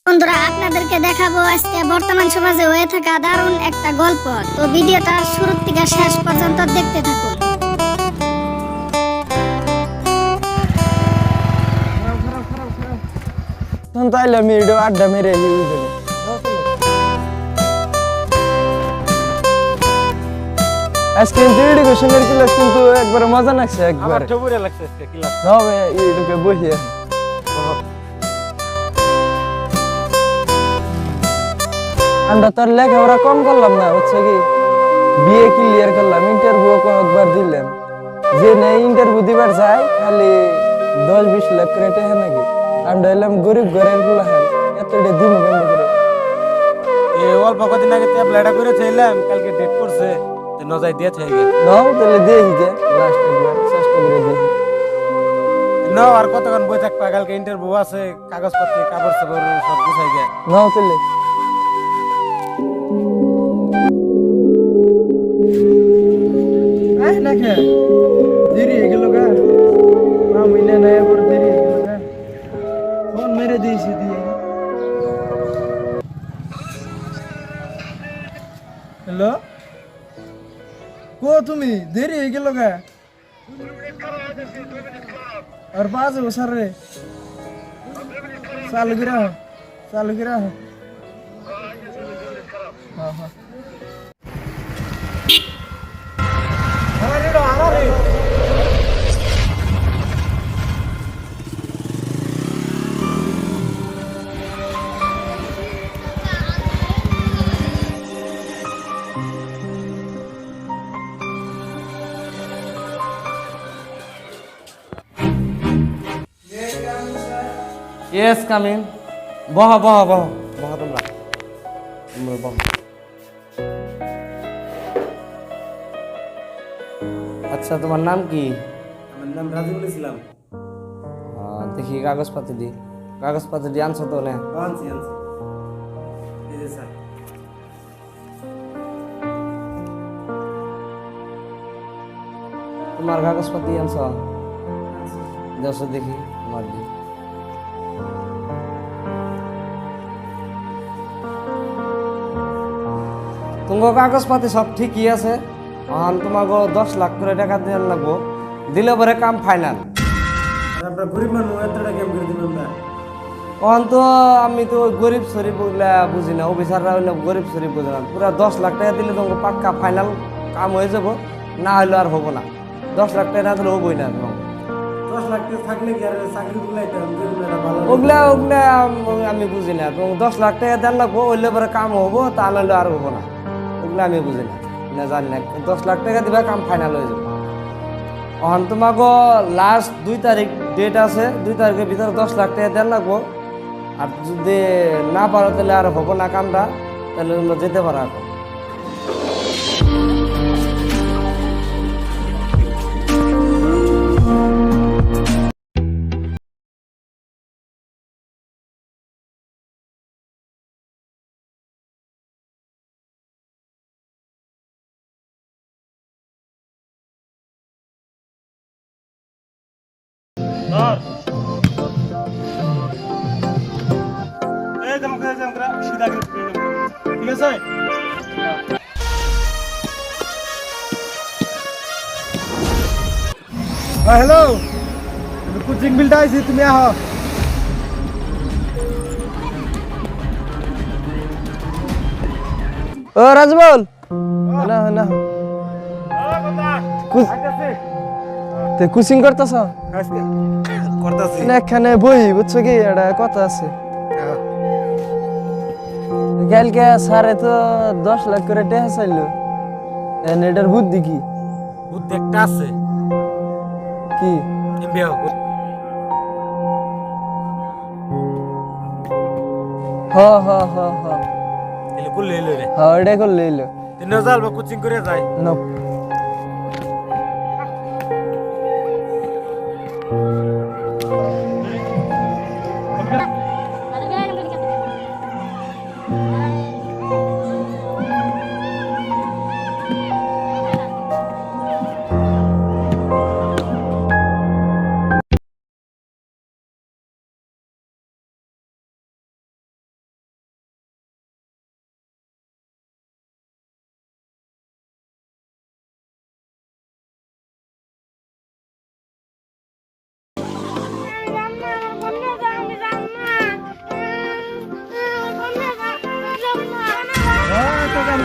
বন্ধুরা আপনাদেরকে দেখাবো আজকে বর্তমান সমাজে হয়ে থাকা দারুণ একটা গল্প। তো ভিডিওটা শুরু থেকে শেষ পর্যন্ত দেখতে থাকুন। তাইলে আমি আড্ডা মেরে আজকে এডুকেশনের ক্লাস কিন্তু একবারে মজা লাগছে, একবারে হবে ইউটিউবে বসে আমরা তোর লেখাপড়া কম করলাম না, হচ্ছে কি বিয়ে ক্লিয়ার করলাম, ইন্টারভিউ কয়েকবার দিলাম, যে নেই ইন্টারভিউ দিবার যায় খালি 10-20 লাখ করে টেহা নাকি। আমরা এলাম গরিব ঘরের গুলা হাল এতটা দিন বন্ধ করে অল্প কদিন আগে অ্যাপ্লাইটা করেছিলাম, কালকে ডেট করছে নজাই দিয়ে থেকে নাও তাহলে দেখি যে লাস্ট একবার চেষ্টা করে দেখি নাও। আর কতক্ষণ বই থাকবা, কালকে ইন্টারভিউ আছে, কাগজপত্র কাপড় চাপড় সব গুছাই গে নাও তাহলে নাকি দেরি হয়ে গেল গা, আমি না নাই আবার দেরি হয়ে গেল গা, ফোন মেরে দিয়েছি দিয়ে। হ্যালো, কো তুমি দেরি হয়ে গেল গা, আর বাজে বসার রে, চালু করে রাখো, চালু করে রাখো। হ্যাঁ হ্যাঁ ইয়েস কামিং। বহ বহ বহ বহ তোমরা বহ। আচ্ছা, তোমার নাম কি? আমার নাম রাজুল ইসলাম। দেখি কাগজপাতি দি আনছো তো না? আনছি আনছি। এই যে স্যার, তোমার কাগজপাতি আনছো? দেখো দেখি তোমার দি। তোমার কাগজপাতি সব ঠিকই আছে, তোমাকে 10 লাখ করে টাকা দেওয়ার লাগবো, দিলে পরে কাম ফাইনাল। গরিব মানুষ এতটা কেম করে দিলাম না, তখন তো আমি তো গরিব শরীফ বুঝি না, অফিসাররা হইলে গরিব শরীফ বুঝে না। পুরা 10 লাখ টাকা দিলে তোমাকে পাক্কা ফাইনাল কাম হয়ে যাব, না হলে আর হবো না। 10 লাখ টাকা না দিলে হবোই না। 10 লাখ টাকা থাকলে কি আর চাকরি ওগুলা ওগুলা আমি বুঝি না। 10 লাখ টাকা দেন লাগবো, হইলে পরে কাম হবো, তা নাহলে আর হবো না। ওগুলা আমি বুঝি না, জানি না। 10 লাখ টাকা দিবা, কাম ফাইনাল হয়ে যাবে। এখন তোমাকে লাস্ট 2 তারিখ ডেট আছে, 2 তারিখের ভিতরে 10 লাখ টাকা দেন লাগবো। আর যদি না পারো তাহলে আর হবো না কামটা, তাহলে তোমরা যেতে পারো এখন। হ্যালো, কোচিং বিলটা আইছি, তুমি আহ। ও রাজবল না না কোচিং করতেছ? এখানে বই বুঝছো কি, একটা কথা আছে। কালকে স্যারে তো 10 লাখ করে টাকা চাইলো, এটার বুদ্ধি কি? বুদ্ধি একটা আছে। কি? হ হ হ হ এলে করলে এলো রে, হ্যাঁ এটা করলে এলো। কোচিং করে যায় না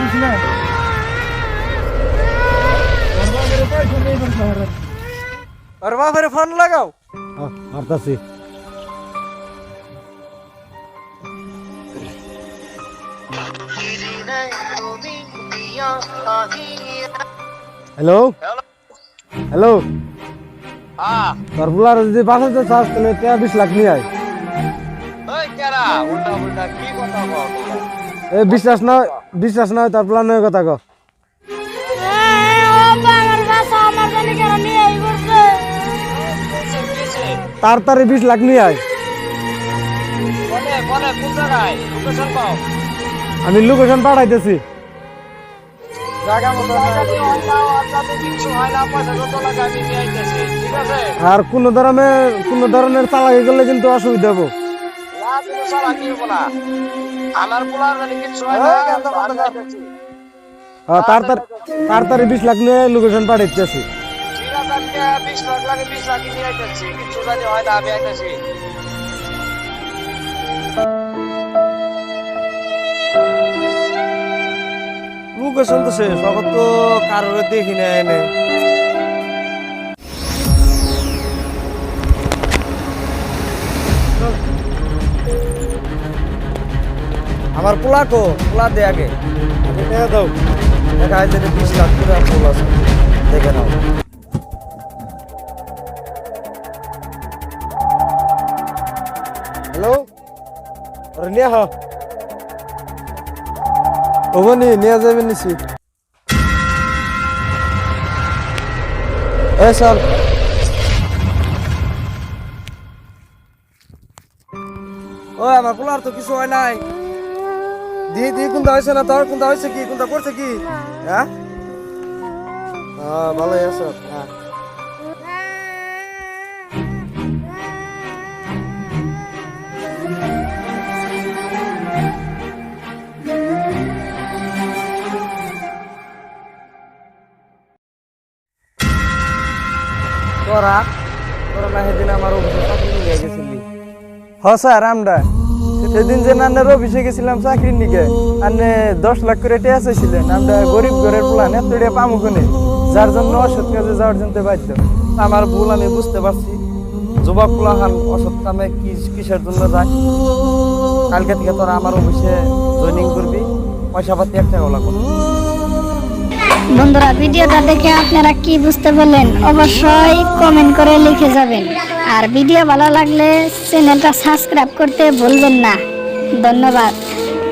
দিস না আর বাপের ফোন লাগাও মারতাছি হ্যালো হ্যালো তোর বুলার যদি বাঁচাতে চাস তাহলে 20 লাখ নিয়ে আয় এই বিশ্বাস নয় তার প্ল্যানের কথা কো তাড়াতাড়ি 20 লাখ নিয়ে আয় আমি লোকেশন পাঠাইতেছি আর কোন ধরনের চালাকি করলে কিন্তু অসুবিধা হবো তাড়াতাড়ি 20 লাখ নিয়ে লোকেশন পাঠাইতেছি লোকেশন তো শেষ অগত তো কারোর দেখি না এনে আমার পোলা কো পোলা দে আগে দেখা দাও দেখা যায় 20 লাখ করে পোলা আছে দেখে নাও হ্যালো আরে নিয়ে হ ওবনি নিয়ে যাবেন নিছি এ স্যার ও আমার পোলার তো কিছু হয় নাই দি কোনটা হয়েছে না তোর কোনটা হয়েছে কি কোনটা করছে কি হ্যাঁ ভালোই আছো হ্যাঁ তোরা না সেদিন আমার অফিসে চাকরি নিয়ে গেছিলি হ স্যার আমরা সেদিন যে নান্নার অফিসে গেছিলাম চাকরির নিকে আনে 10 লাখ করে টিয়া চাইছিলেন আমরা গরিব ঘরের প্ল্যান এত টিয়া পামু কোনে যার জন্য অসৎ কাজে যাওয়ার জন্য বাধ্য আমার ভুল আমি বুঝতে পারছি যুবক পোলাহান অসৎ কামে কিসের জন্য যায় কালকে থেকে তোরা আমার অফিসে জয়েনিং করবি পয়সা পাতি 1 টাকাও লাগবে না বন্ধুরা ভিডিওটা দেখে আপনারা কি বুঝতে পারলেন অবশ্যই কমেন্ট করে লিখে যাবেন আর ভিডিও ভালো লাগলে চ্যানেলটা সাবস্ক্রাইব করতে ভুলবেন না ধন্যবাদ।